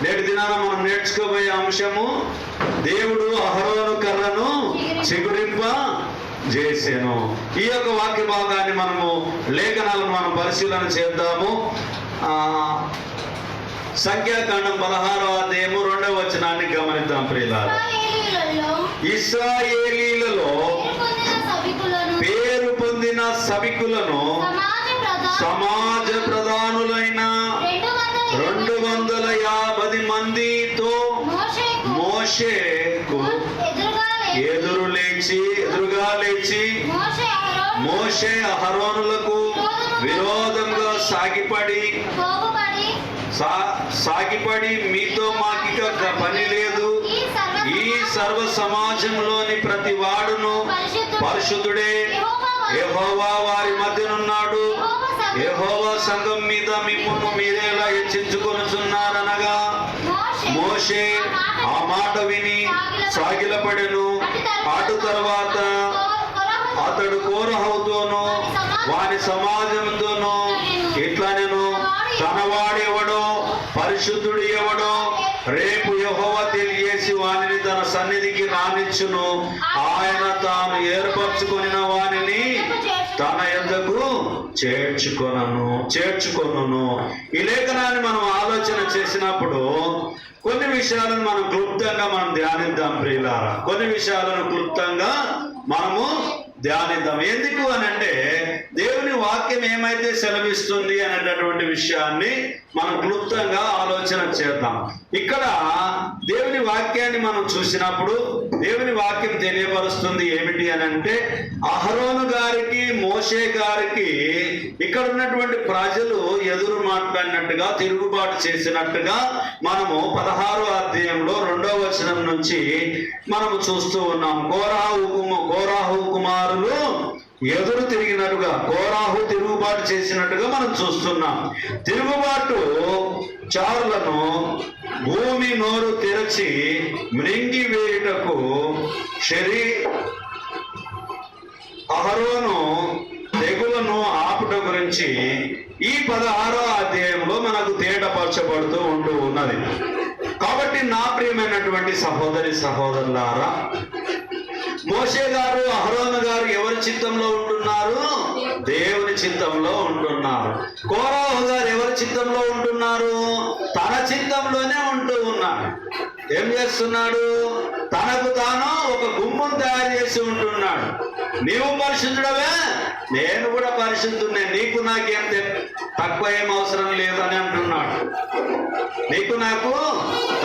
నేటి దినాన మనం నేర్చుకోబోయే అంశము, దేవుడు అహరోను కర్రను చిగురింప చేసెను. ఈ యొక్క వాక్య భాగాన్ని మనము లేఖనాలను మనం పరిశీలన చేద్దాము. సంఖ్యాకాండం 16వ అధ్యాయము 2వ వచనాన్ని గమనిద్దాం ప్రియులారా. ఇశ్రాయేలీలలో పేరు పొందిన సభికులను సమాజ ప్రధానులైన 250 మందితో మోషేకు ఎదురుగా లేచి మోషే అహరోనులకు విరోధంగా సాగిపడి మీతో మాకిక పని లేదు, ఈ సర్వ సమాజంలోని ప్రతి వాడును పరిశుద్ధుడే, యెహోవా వారి మధ్యనున్నాడు, యెహోవా సంఘం మీద మిమ్మును మీరేలా హెచ్చించుకొనుచున్నారనగా మోషే ఆ మాట విని సాగిలపడెను. అటు తర్వాత అతడు కోరహుతోనూ వాని సమాజంతోనూ ఇట్లనెను, తనవాడెవడో పరిశుద్ధుడు ఎవడో రేపు యెహోవా తెలియజేసి వానిని తన సన్నిధికి రానిచ్చును, ఆయన తాను ఏర్పరచుకొనిన వానిని తన యొద్దకు చేర్చుకొనును. ఈ లేఖనాన్ని మనం ఆలోచన చేసినప్పుడు కొన్ని విషయాలను మనం క్లుప్తంగా ధ్యానిద్దాం ప్రియులారా. కొన్ని విషయాలను క్లుప్తంగా మనము ధ్యానిద్దాం. ఎందుకు అని అంటే, దేవుని వాక్యం ఏమైతే సెలవిస్తుంది అనేటటువంటి విషయాన్ని మనం క్లుప్తంగా ఆలోచన చేద్దాం. ఇక్కడ దేవుని వాక్యాన్ని మనం చూసినప్పుడు దేవుని వాక్యం తెలియపరుస్తుంది ఏమిటి అని అంటే, అహరోను గారికి మోషే గారికి ఇక్కడ ఉన్నటువంటి ప్రజలు ఎదురు మాట్లాడినట్టుగా, తిరుగుబాటు చేసినట్టుగా మనము 16వ అధ్యాయంలో 2వ వచనం నుంచి మనము చూస్తూ ఉన్నాం. కోరాహు కుమారులు ఎదురు తిరిగినట్టుగా, కోరాహు తిరుగుబాటు చేసినట్టుగా మనం చూస్తున్నాం. తిరుగుబాటు చారులను భూమి నోరు తెరచి మృంగి వేయుటకు అహరోను తెగులను ఆపుట గురించి ఈ 16వ అధ్యాయంలో మనకు తేటపరచబడుతూ ఉన్నది. కాబట్టి నా ప్రియమైనటువంటి సహోదరులారా, మోషే గారు అహరోను గారు ఎవరి చిత్తంలో ఉంటున్నారు? దేవుని చిత్తంలో ఉంటున్నారు. కోరాహు గారు ఎవరి చిత్తంలో ఉంటున్నారు? తన చిత్తంలోనే ఉంటూ ఉన్నాడు. ఏం చేస్తున్నాడు? తనకు తాను ఒక గుమ్మం తయారు చేసి ఉంటున్నాడు. నీవు పరిశుద్ధుడవే, నేను కూడా పరిశుద్ధుడినే, నీకు నాకేం తక్కువ ఏం అవసరం లేదు అని అంటున్నాడు. నీకు నాకు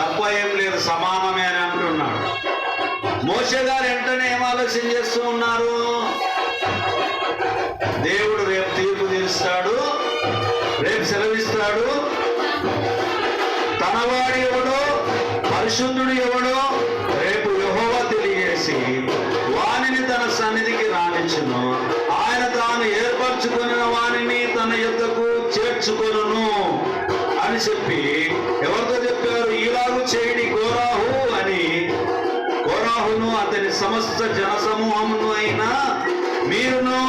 తక్కువ ఏం లేదు, సమానమే అని అంటున్నాడు. మోషే గారు వెంటనే ఏం ఆలోచన చేస్తూ ఉన్నారు? దేవుడు రేపు తీర్పు తీరుస్తాడు, రేపు సెలవిస్తాడు, తనవాడు ఎవడో పరిశుద్ధుడు ఎవడో రేపు యెహోవా తెలియజేసి వానిని తన సన్నిధికి రానిచ్చును, ఆయన తాను ఏర్పరచుకున్న వానిని తన యొద్దకు చేర్చుకొనును అని చెప్పి ఎవరితో చెప్పారు? ఈలాగు చేయడి కోరాహు అని. కోరాహును అతని సమస్త జనసమూహమును అయినా మీరును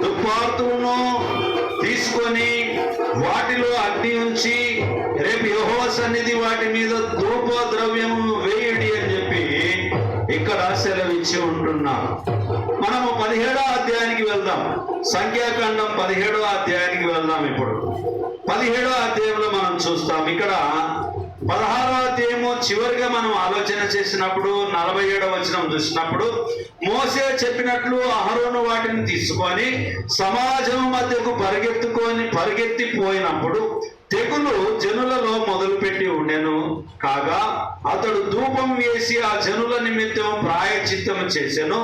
దుప్పార్తులను తీసుకొని వాటిలో అగ్ని ఉంచి రేపు యెహోవా సన్నిధి వాటి మీద ధూప ద్రవ్యము వేయుడి అని చెప్పి ఇక్కడ సెలవిచ్చి ఉంటున్నారు. మనము 17వ అధ్యాయానికి వెళ్దాం. సంఖ్యాకాండం 17వ అధ్యాయానికి వెళ్దాం. ఇప్పుడు 17వ అధ్యాయంలో మనం చూస్తాం. ఇక్కడ 16వ అధ్యాయము చివరిగా మనం ఆలోచన చేసినప్పుడు 47వ వచనం చూసినప్పుడు, మోషే చెప్పినట్లు అహరోను వాటిని తీసుకొని సమాజం మధ్యకు పరిగెత్తిపోయినప్పుడు తెగులు జనులలో మొదలుపెట్టి ఉండెను. కాగా అతడు ధూపం వేసి ఆ జనుల నిమిత్తం ప్రాయశ్చిత్తం చేసెను.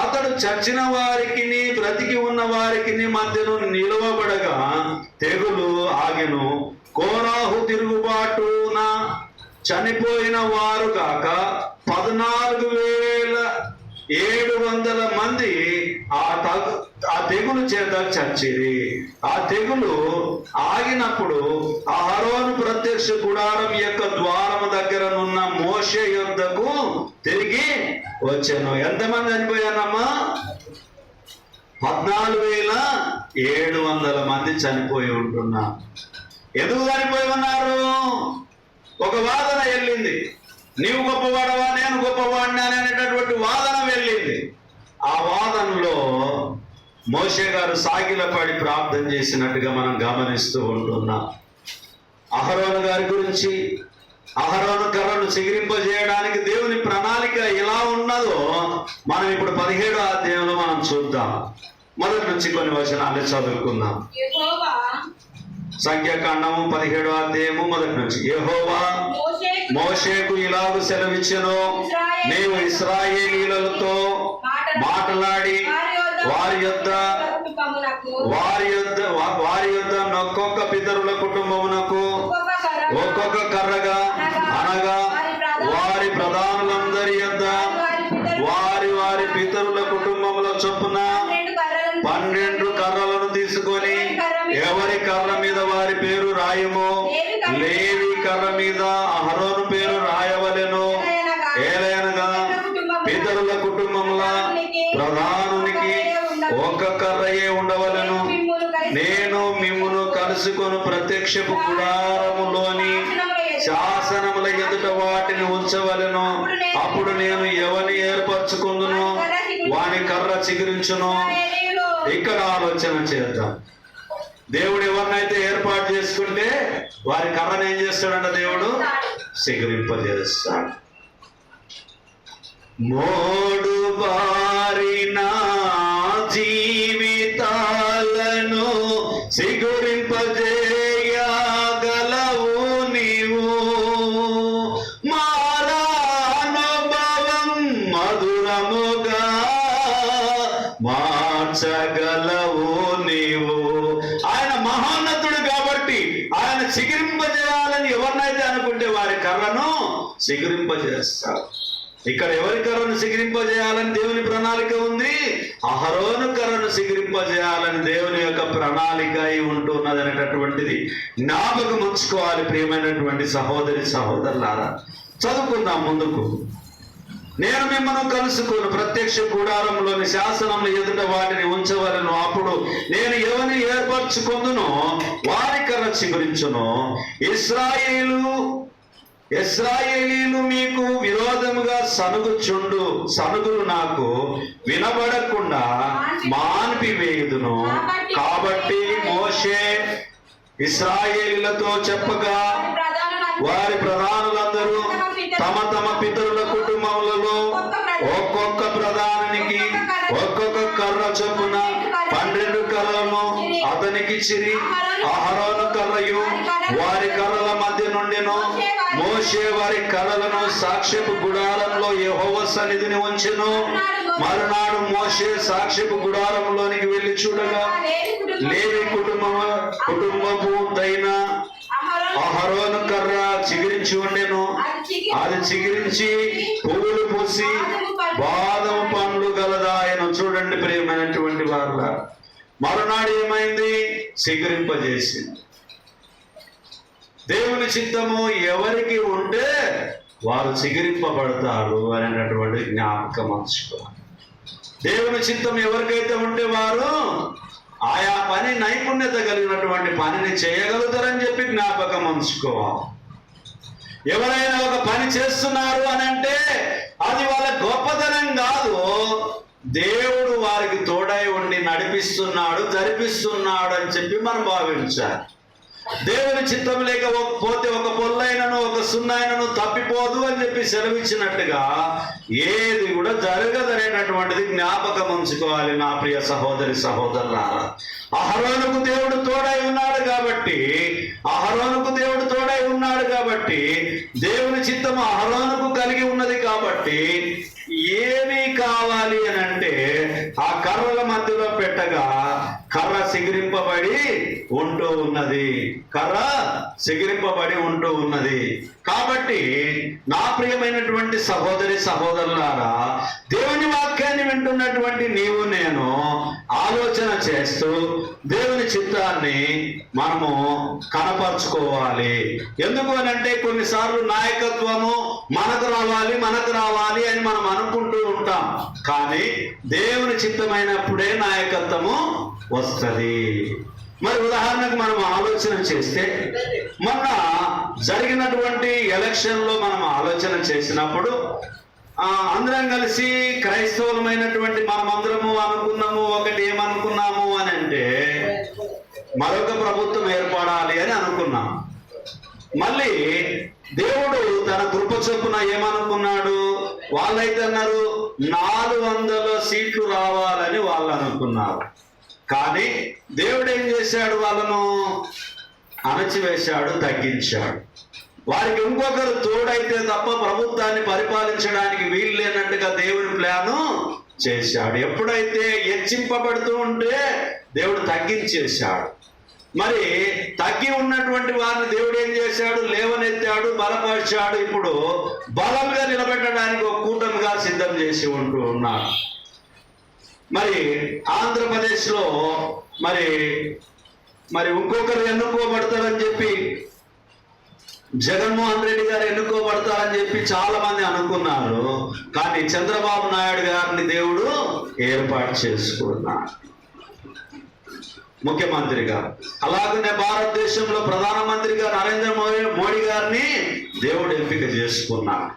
అతడు చచ్చిన వారికి బ్రతికి ఉన్న వారికి మధ్యను నిలవబడగా తెగులు ఆగెను. కోరాహు తిరుగుబాటున చనిపోయిన వారు కాక 14,700 మంది ఆ తెగులు చేత చచ్చిరి. ఆ తెగులు ఆగినప్పుడు అహరోను ప్రత్యక్ష గుడారం యొక్క ద్వారము దగ్గరనున్న మోషే యొద్దకు తిరిగి వచ్చాను. ఎంతమంది చనిపోయానమ్మా? 14,700 మంది చనిపోయి ఉంటున్నారు. ఎందుకు చనిపోయి ఉన్నారు? ఒక వాదన వెళ్ళింది. నీవు గొప్పవాడవా, నేను గొప్పవాడిని అనేటటువంటి వాదన వెళ్ళింది. ఆ వాదనలో మోషే గారు సాగిలపడి ప్రార్థన చేసినట్టుగా మనం గమనిస్తూ ఉంటున్నాం. అహరోను గారి గురించి, అహరోను కర్రను చిగిరింపజేయడానికి దేవుని ప్రణాళిక ఎలా ఉన్నదో మనం ఇప్పుడు 17వ అధ్యాయంలో మనం చూద్దాం. మొదటి నుంచి కొన్ని వచనాలు చదువుకుందాం. సంఖ్యాకాండము 17వ అధ్యాయము మొదటి నుంచి. యెహోవా మోషేకు ఇలాగు సెలవిచ్చెను, నీవు ఇశ్రాయేలీయులతో మాట్లాడి వారి యొద్ద ఒక్కొక్క పితరుల కుటుంబమునకు ఒక్కొక్క కర్రగా, అనగా వారి ప్రధానులందరి యొద్ద వారి పితరుల కుటుంబముల చొప్పున 12 కర్రలను తీసుకొని ఎవరి కర్ర మీద వారి పేరు రాయము. లేవి కర్ర మీద అహరోను పేరు రాయవలెను. ఏలయనగా పితరుల కుటుంబముల ప్రధానునికి ఒక్క కర్రయే ఉండవలెను. నేను మిమ్మును కలుసుకొని ప్రత్యక్షపు గుడారములోని శాసనముల ఎదుట వాటిని ఉంచవలెను. అప్పుడు నేను ఎవరిని ఏర్పరచుకుందును, వాని కర్ర చిగురించును. ఇక్కడ ఆలోచన చేద్దాం. దేవుడు ఎవరినైతే ఏర్పాటు చేసుకుంటే వారి కర్రను ఏం చేస్తాడంట? దేవుడు చిగురింపజేస్తాడు. మోడు బారిన జీవితాలను చిగురింపజేయగలవు నీవు. మారానుభవం మధురముగా మార్చగలవు నీవు. ఆయన మహోన్నతుడు కాబట్టి ఆయన చిగురింపజేయాలని ఎవరినైతే అనుకుంటే వారి కర్రను చిగురింపజేస్తాడు. ఇక్కడ ఎవరి కర్రను చిగురింపజేయాలని దేవుని ప్రణాళిక ఉంది? అహరోను కర్రను చిగురింపజేయాలని దేవుని యొక్క ప్రణాళిక అయి ఉంటున్నది అనేటటువంటిది జ్ఞాపకం ఉంచుకోవాలి. ప్రియమైనటువంటి సహోదరి సహోదరులారా, చదువుకుందాం ముందుకు. నేను మిమ్మల్ని కలుసుకొని ప్రత్యక్ష గుడారంలోని శాసనముల ఎదుట వాటిని ఉంచవలను. అప్పుడు నేను ఎవరిని ఏర్పరచుకొందునో వారి కర్ర చిగురించును. ఇశ్రాయేలీయులు మీకు విరోధముగా సనుగులు నాకు వినబడకుండా మాన్పివేయుదును. కాబట్టి మోషే ఇశ్రాయేలీయులతో చెప్పగా వారి ప్రధానులందరూ తమ తమ పితరుల కుటుంబములలో ఒక్కొక్క ప్రధానికి ఒక్కొక్క కర్ర చొప్పున 12 కర్రలను అతనికిచ్చిరి. అహరోను కర్రయు వారి కర్రల మధ్య నుండిను. మోషే వారి కర్రలను సాక్ష్యపు గుడారంలో యెహోవా సన్నిధిని ఉంచెను. మరునాడు మోషే సాక్ష్యపు గుడారంలోనికి వెళ్లి చూడగా లేవి కుటుంబపు దైన అహరోను కర్ర చిగురించి ఉండెను. అది చిగురించి పువ్వులు పూసి బాదము పండ్లు గలదాయను. చూడండి ప్రియమైనటువంటి వారు, మరునాడు ఏమైంది? చిగురింపజేసింది. దేవుని చిత్తము ఎవరికి ఉంటే వారు చిగురింపబడతారు అనేటటువంటి జ్ఞాపకం ఉంచుకోవాలి. దేవుని చిత్తం ఎవరికైతే ఉంటే వారు ఆయా పని నైపుణ్యత కలిగినటువంటి పనిని చేయగలుగుతారని చెప్పి జ్ఞాపకం ఉంచుకోవాలి. ఎవరైనా ఒక పని చేస్తున్నారు అని అంటే అది వాళ్ళ గొప్పతనం కాదు, దేవుడు వారికి తోడై ఉండి నడిపిస్తున్నాడు, జరిపిస్తున్నాడు అని చెప్పి మనం భావించాలి. దేవుని చిత్తం లేకపోతే ఒక పొల్లైనను ఒక సున్నైనను తప్పిపోదు అని చెప్పి సెలవిచ్చినట్టుగా ఏది కూడా జరగదనేటటువంటిది జ్ఞాపకం ఉంచుకోవాలి. నా ప్రియ సహోదరి సహోదరులారా, అహరోనుకు దేవుడు తోడై ఉన్నాడు కాబట్టి దేవుని చిత్తము అహరోనుకు కలిగి ఉన్నది కాబట్టి ఏమి కావాలి అని అంటే ఆ కర్రల మధ్యలో పెట్టగా కర్ర చిగురింపబడి ఉంటూ ఉన్నది. కాబట్టి నా ప్రియమైనటువంటి సహోదరి సహోదరులారా, దేవుని వాక్యాన్ని వింటున్నటువంటి నీవు నేను ఆలోచన చేస్తూ దేవుని చిత్తాన్ని మనము కనపరుచుకోవాలి. ఎందుకు అని అంటే కొన్నిసార్లు నాయకత్వము మనకు రావాలి అని మనం అనుకుంటూ ఉంటాం. కానీ దేవుని చిత్తమైనప్పుడే నాయకత్వము వస్తుంది. మరి ఉదాహరణకు మనం ఆలోచన చేస్తే, మొన్న జరిగినటువంటి ఎలక్షన్లో మనం ఆలోచన చేసినప్పుడు అందరం కలిసి క్రైస్తవులమైనటువంటి మనమందరము అనుకున్నాము, ఒకటి ఏమనుకున్నాము అని అంటే మరొక ప్రభుత్వం ఏర్పడాలి అని అనుకున్నాం. మళ్ళీ దేవుడు తన కృప చొప్పున ఏమనుకున్నాడు, వాళ్ళైతే అన్నారు 400 సీట్లు రావాలని వాళ్ళు అనుకున్నారు. కానీ దేవుడు ఏం చేశాడు, వాళ్ళను అణచివేశాడు, తగ్గించాడు. వారికి ఇంకొకరు తోడైతే తప్ప ప్రభుత్వాన్ని పరిపాలించడానికి వీలు లేనట్టుగా దేవుడి ప్లాను చేశాడు. ఎప్పుడైతే హెచ్చింపబడుతూ ఉంటే దేవుడు తగ్గించేశాడు. మరి తగ్గి ఉన్నటువంటి వారిని దేవుడు ఏం చేశాడు, లేవనెత్తాడు, బలపరిచాడు. ఇప్పుడు బలంగా నిలబెట్టడానికి ఒక కూటమిగా సిద్ధం చేసి ఉంటూ ఉన్నాడు. మరి ఆంధ్రప్రదేశ్లో మరి మరి ఇంకొకరు ఎన్నుకోబడతారని చెప్పి, జగన్మోహన్ రెడ్డి గారు ఎన్నుకోబడతారని చెప్పి చాలా మంది అనుకున్నారు. కానీ చంద్రబాబు నాయుడు గారిని దేవుడు ఏర్పాటు చేసుకున్నాడు ముఖ్యమంత్రిగా. అలాగనే భారతదేశంలో ప్రధానమంత్రిగా నరేంద్ర మోడీ గారిని దేవుడు ఎంపిక చేసుకున్నాడు.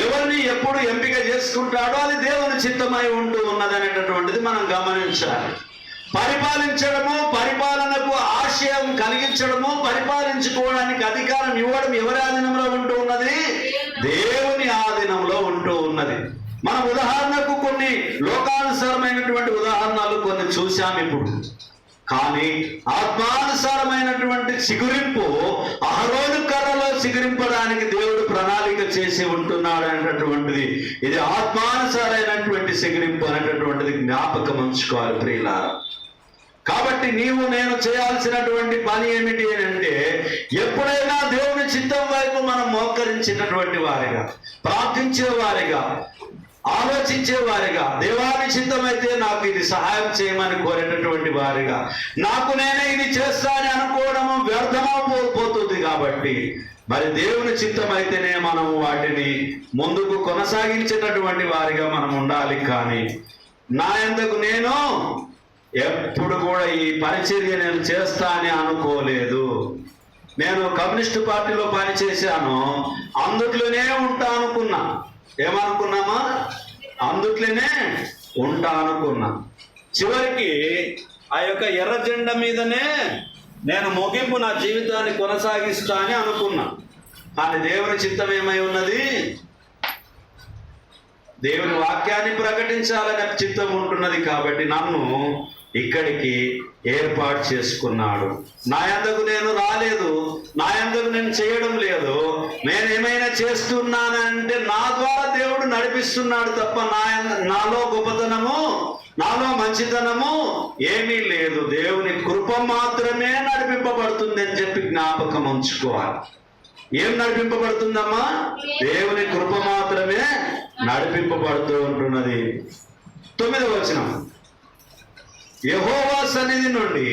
ఎవరిని ఎప్పుడు ఎంపిక చేసుకుంటాడో అది దేవుని చిత్తమై ఉంటూ ఉన్నదనేటటువంటిది మనం గమనించాలి. పరిపాలించడము, పరిపాలనకు ఆశయం కలిగించడము, పరిపాలించుకోవడానికి అధికారం ఇవ్వడం ఎవరి ఆధీనంలో ఉంటూ ఉన్నది, దేవుని ఆధీనంలో ఉంటూ ఉన్నది. మనం ఉదాహరణకు కొన్ని లోకానుసారమైనటువంటి ఉదాహరణలు కొన్ని చూశాం ఇప్పుడు. కానీ ఆత్మానుసారమైనటువంటి చిగురింపు అహరోను కర్రలో చిగురింపడానికి దేవుడు ప్రణాళిక చేసి ఉంటున్నాడు అనేటటువంటిది, ఇది ఆత్మానుసారైనటువంటి చిగురింపు అనేటటువంటిది జ్ఞాపకం ఉంచుకోవాలి ప్రియులారా. కాబట్టి నీవు నేను చేయాల్సినటువంటి పని ఏమిటి అంటే, ఎప్పుడైనా దేవుని చిత్తం వైపు మనం మోకరించినటువంటి వారిగా, ప్రార్థించే వారిగా, ఆలోచించే వారిగా, దేవాని చిత్తమైతే నాకు ఇది సహాయం చేయమని కోరేటటువంటి వారిగా, నాకు నేనే ఇది చేస్తానని అనుకోవడము వ్యర్థమైపోతుంది. కాబట్టి మరి దేవుని చిత్తం అయితేనే మనము వాటిని ముందుకు కొనసాగించేటటువంటి వారిగా మనం ఉండాలి. కానీ నా యందుకు నేను ఎప్పుడు కూడా ఈ పరిచర్య నేను చేస్తా అని అనుకోలేదు. నేను కమ్యూనిస్టు పార్టీలో పనిచేశాను, అందుట్లోనే ఉంటా అనుకున్నా. ఏమనుకున్నామా? అందుట్లోనే ఉంటా అనుకున్నా. చివరికి ఆ యొక్క ఎర్ర జెండా మీదనే నేను ముగింపు నా జీవితాన్ని కొనసాగిస్తా అని అనుకున్నా. కానీ దేవుని చిత్తం ఏమై ఉన్నది, దేవుని వాక్యాన్ని ప్రకటించాలనే చిత్తం ఉంటున్నది. కాబట్టి నన్ను ఇక్కడికి ఏర్పాటు చేసుకున్నాడు. నా యందుకు నేను రాలేదు, నా యందుకు నేను చేయడం లేదు. నేను ఏమైనా చేస్తున్నానంటే నా ద్వారా దేవుడు నడిపిస్తున్నాడు తప్ప నాలో గొప్పతనము, నాలో మంచితనము ఏమీ లేదు. దేవుని కృప మాత్రమే నడిపింపబడుతుంది అని చెప్పి జ్ఞాపకం ఉంచుకోవాలి. ఏం నడిపింపబడుతుందమ్మా? దేవుని కృప మాత్రమే నడిపింపబడుతూ ఉంటున్నది. 9వ వచనం, యెహోవా సన్నిధి నుండి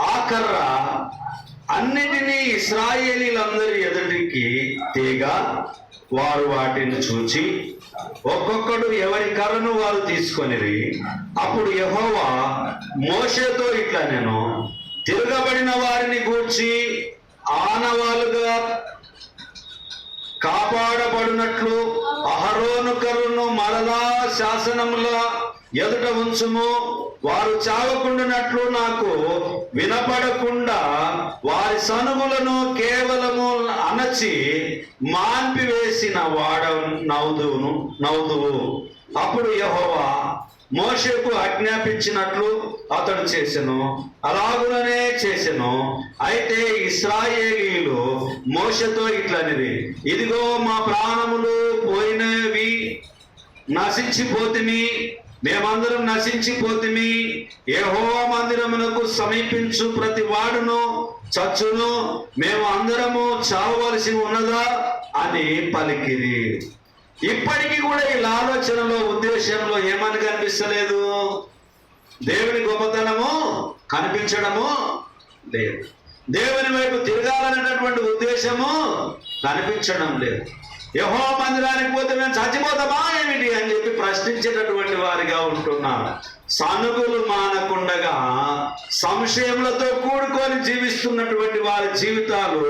ఆ కర్ర అన్నిటినీ ఇశ్రాయేలీలందరి ఎదుటికి తేగా, వారు వాటిని చూచి ఒక్కొక్కడు ఎవరి కర్రను వారు తీసుకొనిరి. అప్పుడు యెహోవా మోషేతో ఇట్లా, నేను తిరగబడిన వారిని గూర్చి ఆనవాలుగా కాపాడబడినట్లు అహరోను కర్రను మరలా శాసనముల ఎదుట ఉంచుము. వారు చావకుండానట్లు నాకు వినపడకుండా వారి సనుగులను కేవలము అణచి మాన్పివేసిన నవ్వుదువు. అప్పుడు యెహోవా మోషేకు ఆజ్ఞాపించినట్లు అతడు చేసెను, అలాగుననే చేసెను. అయితే ఇశ్రాయేలీయులు మోషేతో ఇట్లనిది, ఇదిగో మా ప్రాణములు పోయినవి, నశించిపోతిమి, మేమందరం నశించిపోతిమి. యెహోవా మందిరమునకు సమీపించు ప్రతి వాడును చచ్చును, మేము అందరము చావవలసి ఉన్నదా అని పలికిరి. ఇప్పటికీ కూడా వీళ్ళ ఆలోచనలో, ఉద్దేశంలో ఏమని కనిపిస్తలేదు, దేవుని గొప్పతనము కనిపించడము లేదు, దేవుని వైపు తిరగాలనేటటువంటి ఉద్దేశము కనిపించడం లేదు. యెహోవా మందిరానికి పోతే మేము చచ్చిపోతామా ఏమిటి అని చెప్పి ప్రశ్నించేటటువంటి వారిగా ఉంటున్నారు. సానుగులు మానకుండగా సంశయములతో కూడుకొని జీవిస్తున్నటువంటి వారి జీవితాలు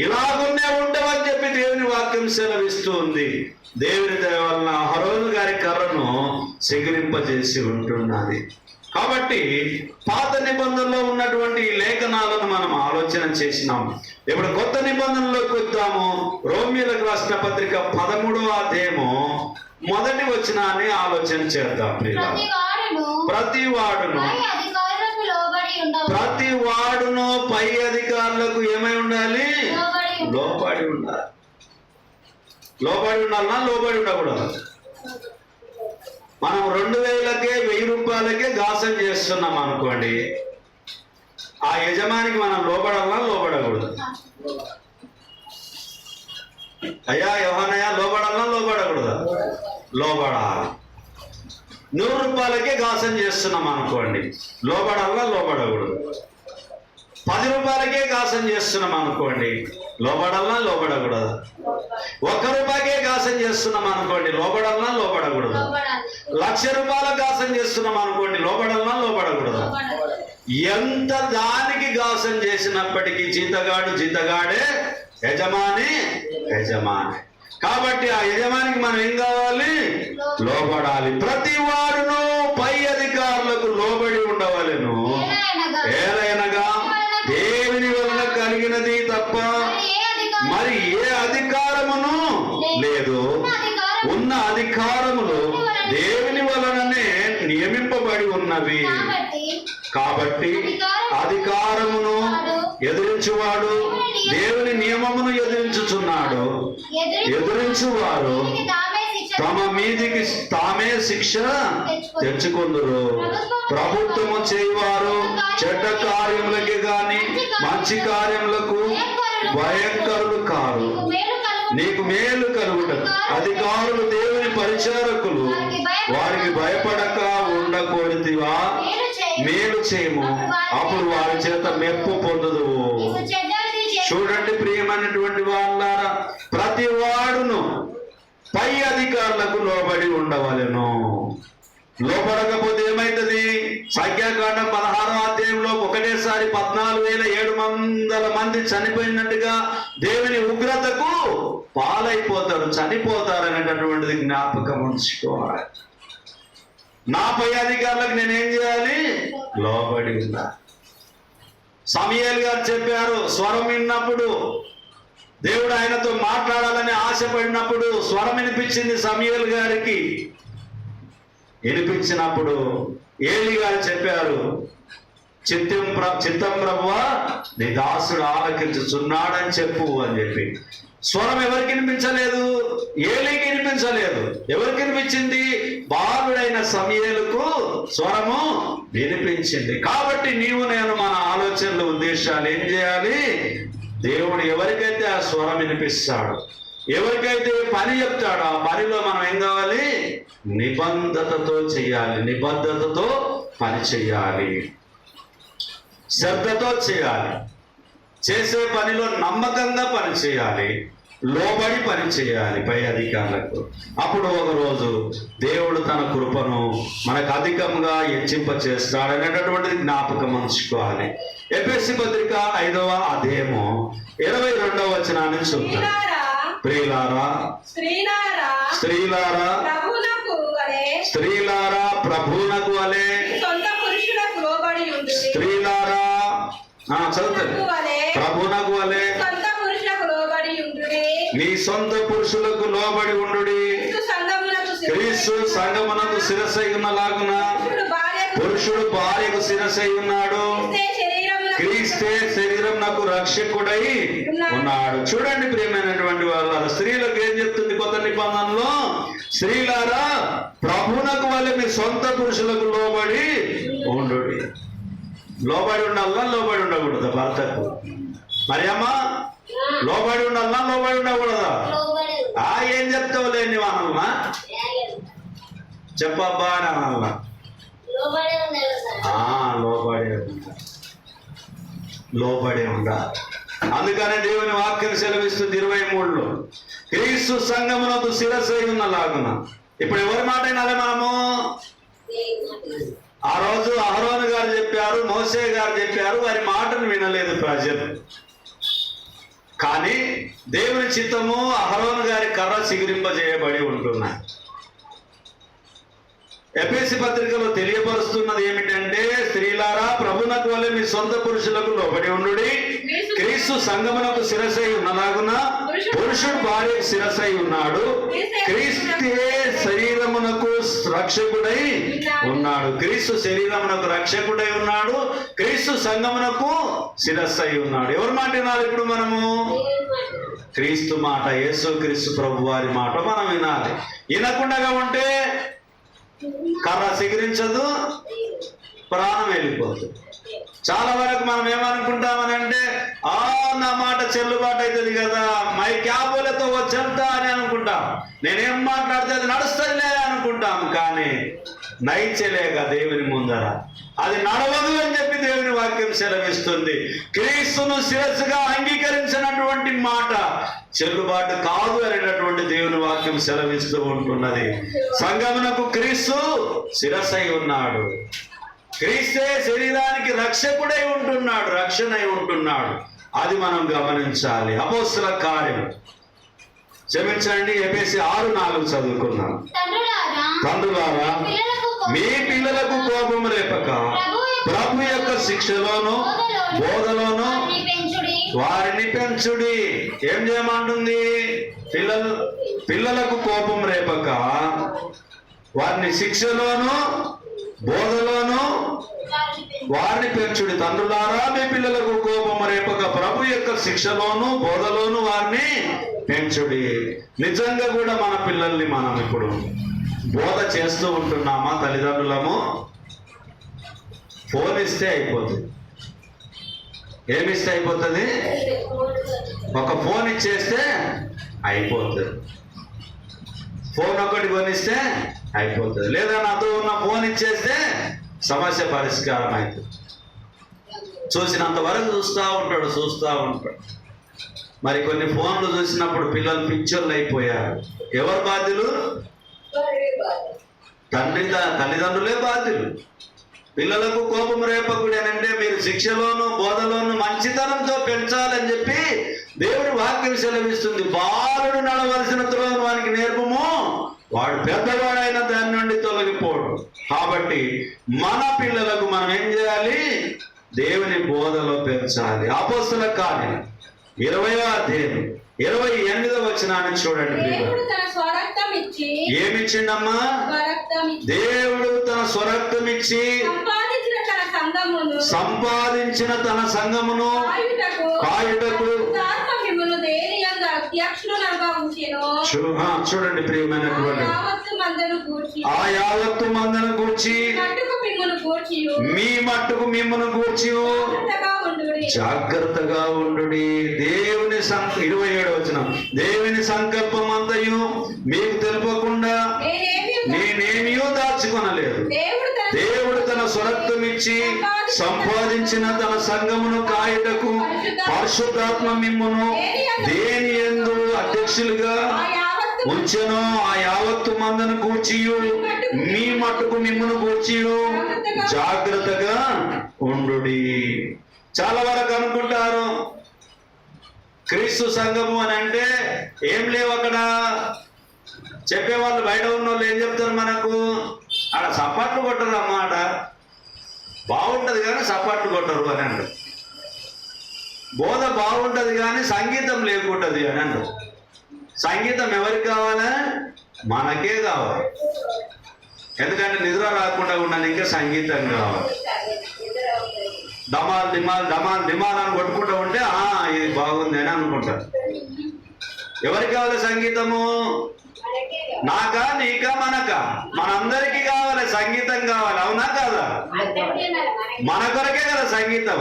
ఇలాగునే ఉండవని చెప్పి దేవుని వాక్యం సెలవిస్తుంది. దేవుని దయ వలన అహరోను గారి కర్రను సెగిరింపజేసి ఉంటున్నది. కాబట్టి పాత నిబంధనలో ఉన్నటువంటి ఈ లేఖనాలను మనం ఆలోచన చేసినాం. ఇప్పుడు కొత్త నిబంధనలోకి వద్దాము. రోమీయులకు రాసిన పత్రిక 13వ అధ్యాయము 1వ వచనాన్ని ఆలోచన చేద్దాం. ప్రతి వాడును పై అధికారులకు ఏమై ఉండాలి? లోబడి ఉండాలి. లోబడి ఉండాలన్నా లోబడి ఉండకూడదు. మనం 2000కే 1000 రూపాయలకే గాసం చేస్తున్నాం అనుకోండి, ఆ యజమానికి మనం లోబడాలన్నా లోబడకూడదు? అయ్యా యోహానయ్య లోబడాలన్నా లోబడకూడదు? లోబడాలి. 100 రూపాయలకే గాసం చేస్తున్నాం అనుకోండి, లోబడాలన్నా లోబడకూడదు? 10 రూపాయలకే గాసం చేస్తున్నాం అనుకోండి, లోబడాలన్నా లోబడకూడదు? 1 రూపాయకే గాసం చేస్తున్నాం అనుకోండి, లోబడాలన్నా లోబడకూడదు? 1,00,000 రూపాయల గాసం చేస్తున్నాం అనుకోండి, లోబడాలన్నా లోబడకూడదు? ఎంత దానికి గాసం చేసినప్పటికీ జీతగాడే, యజమాని యజమాని. కాబట్టి ఆ యజమానికి మనం ఏం కావాలి? లోబడాలి. ప్రతి వాడును పై అధికారులకు లోబడి ఉండవలెను. ఏలైనగా దేవుని వలన కలిగినది తప్ప మరి ఏ అధికారమును లేదు. ఉన్న అధికారములు దేవుని వలననే నియమింపబడి ఉన్నవి. కాబట్టి అధికారమును ఎదిరించువాడు దేవుని నియమమును ఎదిరించుచున్నాడు. ఎదిరించువారు తమ మీదికి తామే శిక్ష తెచ్చుకొందురు. ప్రభుత్వము చేయవారు చెడ్డ కార్యములకి గాని మంచి కార్యములకు భయంకరులు కారు. నీకు మేలు కలుగుటకు అధికారులు దేవుని పరిచారకులు వారికి భయపడక ఉండకూడదివా? మేలు చేయము, అప్పుడు వారి చేత మెప్పు పొందదు. చూడండి ప్రియమైనటువంటి వాళ్ళారా, ప్రతి వాడును పై అధికారులకు లోబడి ఉండవలెను. లోపడకపోతే ఏమైతుంది? సంఖ్యాకాండం 16వ అధ్యాయంలో ఒకటేసారి 14,700 మంది చనిపోయినట్టుగా దేవుని ఉగ్రతకు పాలైపోతారు, చనిపోతారు అనేటటువంటిది జ్ఞాపకం ఉంచుకోవాలి. నా పై అధికారులకు నేనేం చేయాలి? లోబడి ఉండాలి. సమూయేలు గారు చెప్పారు, స్వరం విన్నప్పుడు దేవుడు ఆయనతో మాట్లాడాలని ఆశపడినప్పుడు స్వరం వినిపించింది సమూయేలు గారికి. వినిపించినప్పుడు ఏలీ గారు చెప్పారు, చిత్తం ప్రభువా నీ దాసుడు ఆలకించుచున్నాడని చెప్పు అని చెప్పి. స్వరం ఎవరికి వినిపించలేదు? ఏలీకి వినిపించలేదు. ఎవరికి వినిపించింది? బాలుడైన సమూయేలుకు స్వరము వినిపించింది. కాబట్టి నీవు నేను మన ఆలోచనలు ఉద్దేశాలు ఏం చేయాలి? దేవుడు ఎవరికైతే ఆ స్వరం వినిపిస్తాడు, ఎవరికైతే పని చెప్తాడో ఆ పనిలో మనం ఏం కావాలి? నిబద్ధతతో చేయాలి. నిబద్ధతతో పని చేయాలి, శ్రద్ధతో చేయాలి. చేసే పనిలో నమ్మకంగా పని చేయాలి, లోబడి పని చేయాలి పై అధికారులకు. అప్పుడు ఒకరోజు దేవుడు తన కృపను మనకు అధికంగా హెచ్చింప చేస్తాడనేటటువంటిది జ్ఞాపకం ఉంచుకోవాలి. ఎఫెసీ పత్రిక 5వ అధ్యాయము 22వ వచనాన్ని చూద్దాం. ప్రియులారా, స్త్రీలారా ప్రభువునకు వలె, స్త్రీలారా చదువుతారు, ప్రభువునకు వలె నీ సొంత పురుషులకు లోబడి ఉండుడి. క్రీస్తు సంఘమునకు శిరస్సై ఉన్నలాగున పురుషుడు భార్యకు శిరస్సై ఉన్నాడు. క్రీస్తే శరీరం నాకు రక్షకుడై ఉన్నాడు. చూడండి ప్రియమైనటువంటి వాళ్ళ, స్త్రీలకు ఏం చెప్తుంది కొత్త నిబంధనలో? స్త్రీలారా ప్రభువునకు వలె మీ సొంత పురుషులకు లోబడి ఉండుడి. లోబడి ఉండాలన్నా లోబడి ఉండకూడదా భర్తకు? మరి అమ్మా లోబడి ఉండాలన్నా లోబడి ఉండకూడదా? ఏం చెప్తావు లేని వాళ్ళమ్మా చెప్పబ్బా అని అనాలన్నా? లోబడే ఉండాలి. అందుకనే దేవుని వాక్యం సెలవిస్తుంది 23లో, క్రీస్తు సంఘమునకు శిరస్సు అయి ఉన్నలాగున. ఇప్పుడు ఎవరి మాట వినాలి మనము? ఆ రోజు అహరోను గారు చెప్పారు, మోసే గారు చెప్పారు, వారి మాటను వినలేదు ప్రజలు. కానీ దేవుని చిత్తము అహరోను గారి కర్ర చిగురింపజేయబడి ఉంటున్నాయి. ఎఫెసీ పత్రికలో తెలియపరుస్తున్నది ఏమిటంటే, స్త్రీలారా ప్రభునకు వలె మీ సొంత పురుషులకు లోబడి ఉండుడి. క్రీస్తు సంఘమునకు శిరస్సై ఉన్నలాగున పురుషుడు భార్యకు శిరస్సై ఉన్నాడు. క్రీస్తే శరీరమునకు రక్షకుడై ఉన్నాడు. క్రీస్తు శరీరమునకు రక్షకుడై ఉన్నాడు. క్రీస్తు సంఘమునకు శిరస్సై ఉన్నాడు. ఎవరి మాట వినాలి ఇప్పుడు మనము? క్రీస్తు మాట, యేసు క్రీస్తు ప్రభు వారి మాట మనం వినాలి. వినకుండా ఉంటే కర్ర చిగురించదు, ప్రాణం వెళ్ళిపోతుంది. చాలా వరకు మనం ఏమనుకుంటామనంటే, నా మాట చెల్లుబాటు అవుతుంది కదా, మై క్యాబోలతో వచ్చంతా అని అనుకుంటాం. నేనేం మాట్లాడితే అది నడుస్తుందిలే అనుకుంటాం. కానీ నైచలేక దేవుని ముందర అది నడవదు అని చెప్పి దేవుని వాక్యం సెలవిస్తుంది. క్రీస్తును శిరస్సుగా అంగీకరించినటువంటి మాట చెల్లుబాటు కాదు అనేటటువంటి దేవుని వాక్యం సెలవిస్తూ ఉంటున్నది. సంఘమునకు క్రీస్తు శిరస్సై ఉన్నాడు. క్రీస్తే శరీరానికి రక్షకుడై ఉంటున్నాడు, రక్షణ అయి ఉంటున్నాడు. అది మనం గమనించాలి. అపోస్తల కార్యం, క్షమించండి, ఎఫెసీ 6:4 చదువుకున్నాం. తండ్రులారా మీ పిల్లలకు కోపము రేపక ప్రభు యొక్క శిక్షలోను బోధలోను వారిని పెంచుడి. ఏం చేయమంటుంది? పిల్లలకు కోపం రేపక వారిని శిక్షలోను బోధలోను వారిని పెంచుడి. తండ్రులారా మీ పిల్లలకు కోపము రేపక ప్రభు యొక్క శిక్షలోను బోధలోను వారిని పెంచుడి. నిజంగా కూడా మన పిల్లల్ని మనం ఇప్పుడు బోధ చేస్తూ ఉంటున్నామా? తల్లిదండ్రులము ఫోన్ ఇస్తే అయిపోతుంది. ఏమిస్తే అయిపోతుంది? ఒక ఫోన్ ఇచ్చేస్తే అయిపోతుంది. ఫోన్ ఒకటి కొనిస్తే అయిపోతుంది. లేదా నాతో ఉన్న ఫోన్ ఇచ్చేస్తే సమస్య పరిష్కారం అవుతుంది. చూసినంత వరకు చూస్తూ ఉంటాడు. మరి కొన్ని ఫోన్లు చూసినప్పుడు పిల్లలు పిక్చర్లు అయిపోయారు. ఎవరు బాధ్యులు? తల్లిదండ్రులే బాధ్యులు. పిల్లలకు కోపం రేపకుడు అంటే మీరు శిక్షలోను బోధలోను మంచితనంతో పెంచాలని చెప్పి దేవుడి వాక్యం సెలవిస్తుంది. బాలుడు నడవలసిన త్రోవను వానికి నేర్పము, వాడు పెద్దవాడైన దాని నుండి తొలగిపోడు. కాబట్టి మన పిల్లలకు మనం ఏం చేయాలి? దేవుని బోధలో పెంచాలి. అపోస్తల కార్యం 20వ అధ్యాయం 28వ వచనాన్ని చూడండి. ఏమిచ్చిండమ్మా? దేవుడు తన స్వరక్తం ఇచ్చి సంపాదించిన తన సంఘమును కాయుటకు. చూడండి ప్రియమైనటువంటి, ఆ యావత్తు మందను గూర్చి మీ మట్టుకు మిమ్మును గూర్చి జాగ్రత్తగా ఉండుడి. దేవుని 27వ వచనం, దేవుని సంకల్పం అంతయు మీకు తెలుపకుండా నేనేమియో దాచుకొనలేదు. దేవుడు తన స్వరక్తం ఇచ్చి సంపాదించిన తన సంఘమును కాయుటకు పరిశుద్ధాత్మ మిమ్మును దేని యందు అధ్యక్షులుగా ఉంచెనో ఆ యావత్తు మందను గూర్చియు మీ మట్టుకు మిమ్మును గూర్చియు జాగ్రత్తగా ఉండుడి. చాలా వరకు అనుకుంటారు క్రీస్తు సంఘము అని అంటే ఏం లేవు అక్కడ. చెప్పేవాళ్ళు బయట ఉన్న వాళ్ళు ఏం చెప్తారు మనకు? ఆడ సపాట్లు కొట్టరు అమ్మ, ఆడ బాగుంటది కానీ సపాట్లు కొట్టరు అని అంటారు. బోధ బాగుంటది కానీ సంగీతం లేకుంటది అని అంటారు. సంగీతం ఎవరికి కావాలా? మనకే కావాలి. ఎందుకంటే నిద్ర రాకుండా ఉండడానికి సంగీతం కావాలి. డమాల్ డిమాల్ డమాల్ డిమాల్ అని కొట్టుకుంటూ ఉంటే ఇది బాగుంది అని అనుకుంటారు. ఎవరికి కావాలి సంగీతము? నాకా, నీకా, మనకా? మనందరికీ కావాలి, సంగీతం కావాలి. అవునా కాదా? మన కొరకే కదా సంగీతం.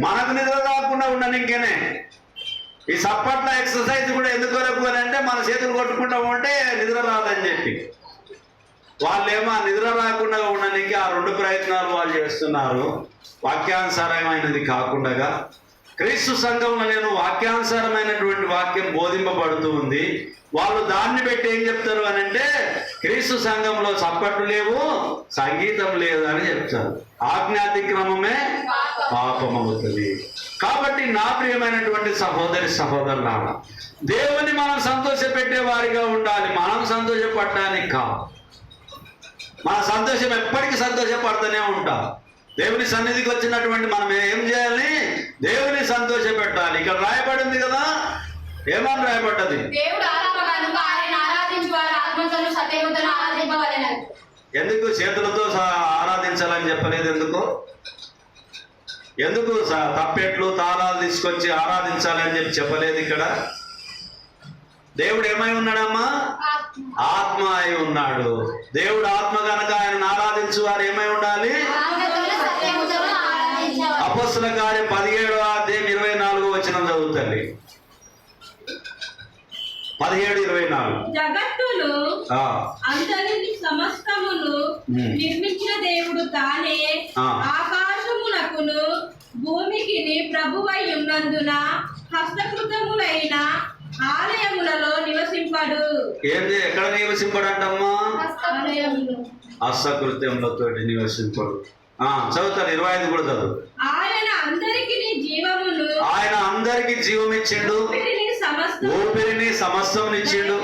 మనకు నిద్ర రాకుండా ఉండనికేనే. ఈ సప్పట్ల ఎక్సర్సైజ్ కూడా ఎందుకు కొరకు అని అంటే మన చేతులు కొట్టుకుంటూ ఉంటే నిద్ర రాదని చెప్పి వాళ్ళేమో నిద్ర రాకుండా ఉండడానికి ఆ 2 ప్రయత్నాలు వాళ్ళు చేస్తున్నారు. వాక్యానుసారమైనది కాకుండా క్రీస్తు సంఘంలో నేను వాక్యానుసారమైనటువంటి వాక్యం బోధింపబడుతూ ఉంది. వాళ్ళు దాన్ని పెట్టి ఏం చెప్తారు అని అంటే, క్రీస్తు సంఘంలో చప్పట్లు లేవు, సంగీతం లేదు అని చెప్తారు. ఆజ్ఞాతిక్రమమే పాపమవుతుంది. కాబట్టి నా ప్రియమైనటువంటి సహోదరి సహోదరులారా, దేవుని మనం సంతోషపెట్టే వారిగా ఉండాలి. మనం సంతోషపడటానికి కాదు. మన సంతోషం ఎప్పటికీ సంతోషపడుతూనే ఉంటాం. దేవుని సన్నిధికి వచ్చినటువంటి మనం ఏం చేయాలి? దేవుని సంతోషపెట్టాలి. ఇక్కడ రాయబడింది కదా, ఏమని రాయబడ్డది? ఎందుకు చేతులతో ఆరాధించాలని చెప్పలేదు? ఎందుకు తప్పెట్లు తాళాలు తీసుకొచ్చి ఆరాధించాలి అని చెప్పలేదు? ఇక్కడ దేవుడు ఏమై ఉన్నాడమ్మా? ఆత్మ అయి ఉన్నాడు. దేవుడు ఆత్మ కనుక ఆయన ఆరాధించు వారు ఏమై ఉండాలి? అపొస్తలుల కార్యం 17వ అధ్యాయం 24వ వచనం చదువుతండి. 17:24. జగత్తును అంతరిని సమస్తమును నిర్మించిన దేవుడు తానే ఆకాశమునకును భూమికి ప్రభువై ఉన్నందున హస్తకృతములైన ఆలయములలో నివసింపడు. ఏంటి? ఎక్కడ నివసింపడు అంటమ్మా? హస్తకృత్యములతో నివసింపడు. చదువుతాను, 25 కూడా చదువు. ఆయన అందరికి జీవమిచ్చిండు, ఊపిరిని సమస్తం ఇచ్చిండు.